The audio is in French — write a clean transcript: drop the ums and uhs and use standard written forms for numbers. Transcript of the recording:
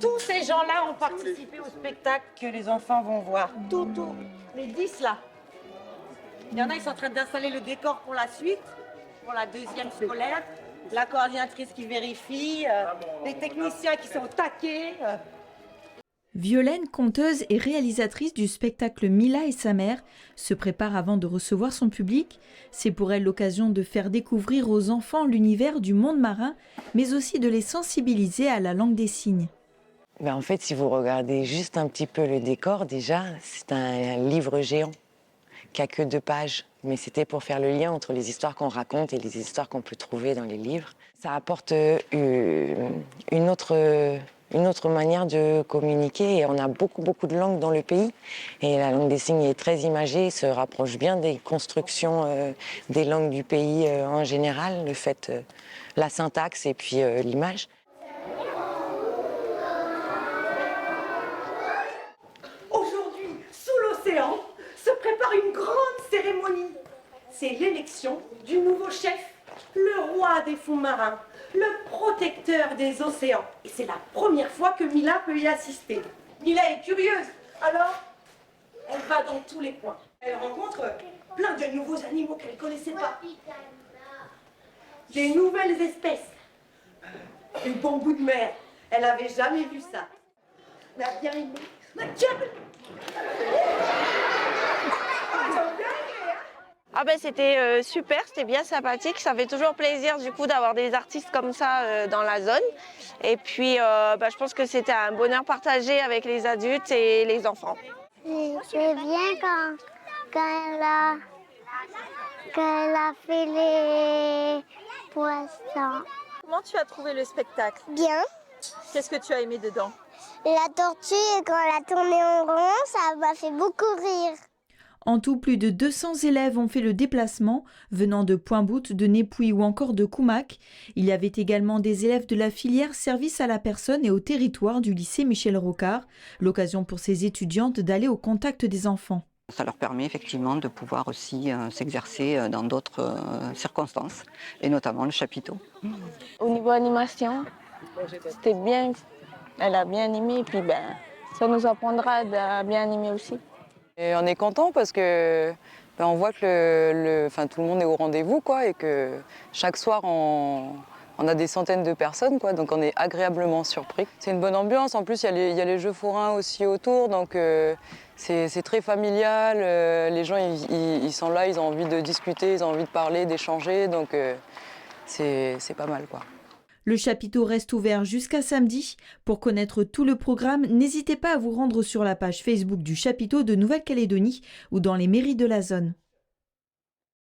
Tous ces gens-là ont participé au spectacle que les enfants vont voir. Tous, les 10 là. Il y en a, ils sont en train d'installer le décor pour la suite, pour la deuxième scolaire. La coordinatrice qui vérifie, les techniciens qui sont au taquet. Violaine, conteuse et réalisatrice du spectacle Mila et sa mère, se prépare avant de recevoir son public. C'est pour elle l'occasion de faire découvrir aux enfants l'univers du monde marin, mais aussi de les sensibiliser à la langue des signes. En fait, si vous regardez juste un petit peu le décor, déjà, c'est un livre géant qui n'a que 2 pages. Mais c'était pour faire le lien entre les histoires qu'on raconte et les histoires qu'on peut trouver dans les livres. Ça apporte une autre manière de communiquer. Et on a beaucoup de langues dans le pays. Et la langue des signes est très imagée, se rapproche bien des constructions des langues du pays en général, le fait, la syntaxe et puis l'image. Aujourd'hui, sous l'océan, se prépare une grande cérémonie. C'est l'élection du nouveau chef, le roi des fonds marins, le protecteur des océans. Et c'est la première fois que Mila peut y assister. Mila est curieuse, alors elle va dans tous les coins. Elle rencontre plein de nouveaux animaux qu'elle ne connaissait pas. Des nouvelles espèces. Des bambous de mer. Elle n'avait jamais vu ça. Elle a bien aimé. C'était super, c'était bien sympathique. Ça fait toujours plaisir du coup d'avoir des artistes comme ça dans la zone. Et puis je pense que c'était un bonheur partagé avec les adultes et les enfants. C'est bien quand elle a fait les poissons. Comment tu as trouvé le spectacle? Bien. Qu'est-ce que tu as aimé dedans? La tortue, quand elle a tourné en rond, ça m'a fait beaucoup rire. En tout, plus de 200 élèves ont fait le déplacement, venant de Pointe-Boute, de Népouy ou encore de Coumac. Il y avait également des élèves de la filière service à la personne et au territoire du lycée Michel Rocard, l'occasion pour ces étudiantes d'aller au contact des enfants. Ça leur permet effectivement de pouvoir aussi s'exercer dans d'autres circonstances, et notamment le chapiteau. Au niveau animation, c'était bien. Elle a bien animé et puis ça nous apprendra à bien animer aussi. Et on est content parce que on voit que tout le monde est au rendez-vous et que chaque soir on a des centaines de personnes donc on est agréablement surpris. C'est une bonne ambiance, en plus il y a les jeux forains aussi autour donc c'est très familial, les gens ils sont là, ils ont envie de discuter, ils ont envie de parler, d'échanger donc c'est pas mal Le chapiteau reste ouvert jusqu'à samedi. Pour connaître tout le programme, n'hésitez pas à vous rendre sur la page Facebook du chapiteau de Nouvelle-Calédonie ou dans les mairies de la zone.